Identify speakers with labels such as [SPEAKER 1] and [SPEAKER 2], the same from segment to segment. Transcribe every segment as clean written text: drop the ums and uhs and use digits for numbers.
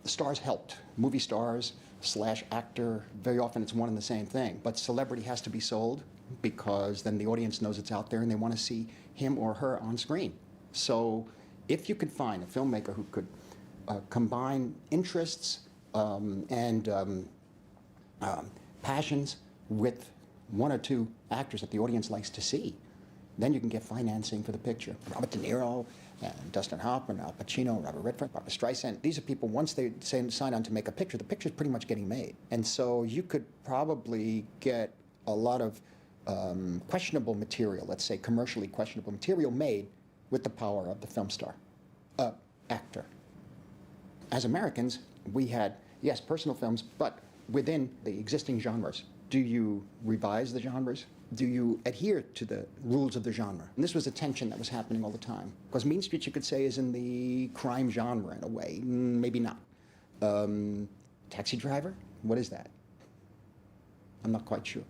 [SPEAKER 1] The stars helped. Movie stars slash actor, very often it's one and the same thing. But celebrity has to be sold because then the audience knows it's out there and they want to see him or her on screen. So if you could find a filmmaker who could combine interests and passions with one or two actors that the audience likes to see, then you can get financing for the picture. Robert De Niro, and Dustin Hoffman, Al Pacino, Robert Redford, Barbra Streisand. These are people, once they sign on to make a picture, the picture's pretty much getting made. And so you could probably get a lot of questionable material, let's say commercially questionable material, made with the power of the film star, actor. As Americans, we had, yes, personal films, but within the existing genres. Do you revise the genres? Do you adhere to the rules of the genre? And this was a tension that was happening all the time. Because Mean Streets, you could say, is in the crime genre in a way. Maybe not. Taxi Driver? What is that? I'm not quite sure.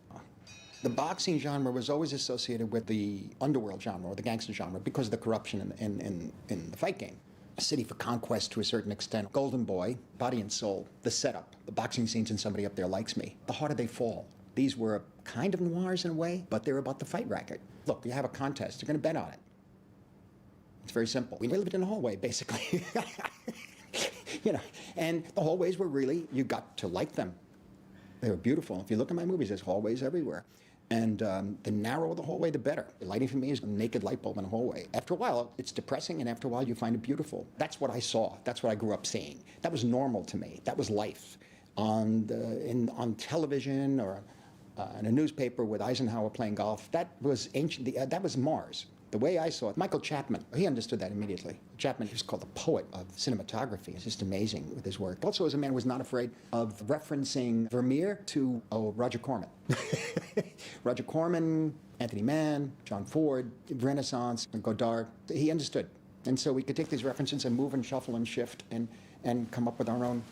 [SPEAKER 1] The boxing genre was always associated with the underworld genre or the gangster genre because of the corruption in the fight game. A city for conquest to a certain extent. Golden Boy, Body and Soul, the setup, the boxing scenes and Somebody Up There Likes Me. The Harder They Fall. These were kind of noirs in a way, but they were about the fight racket. Look, you have a contest, you're going to bet on it. It's very simple. We lived in a hallway, basically. You know, and the hallways were really, you got to like them. They were beautiful. If you look at my movies, there's hallways everywhere. And the narrower the hallway, the better. The lighting for me is a naked light bulb in a hallway. After a while, it's depressing, and after a while, you find it beautiful. That's what I saw. That's what I grew up seeing. That was normal to me. That was life. On television or in a newspaper with Eisenhower playing golf, that was ancient. That was Mars. The way I saw it, Michael Chapman, he understood that immediately. Chapman, he was called the poet of cinematography. He's just amazing with his work. Also, as a man who was not afraid of referencing Vermeer to Roger Corman. Roger Corman, Anthony Mann, John Ford, Renaissance, and Godard. He understood. And so we could take these references and move and shuffle and shift and come up with our own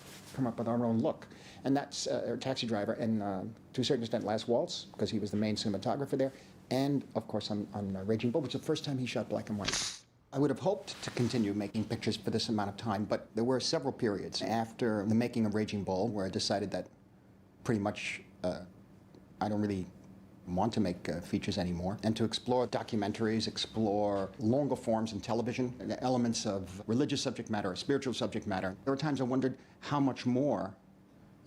[SPEAKER 1] look. And that's Taxi Driver and to a certain extent Last Waltz, because he was the main cinematographer there. And of course on Raging Bull, which was the first time he shot black and white. I would have hoped to continue making pictures for this amount of time, but there were several periods after the making of Raging Bull where I decided that pretty much I don't really want to make features anymore, and to explore documentaries, explore longer forms in television, elements of religious subject matter or spiritual subject matter. There were times I wondered how much more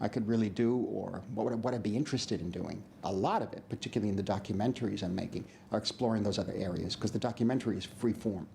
[SPEAKER 1] I could really do, or what I'd be interested in doing. A lot of it, particularly in the documentaries I'm making, are exploring those other areas, because the documentary is free form.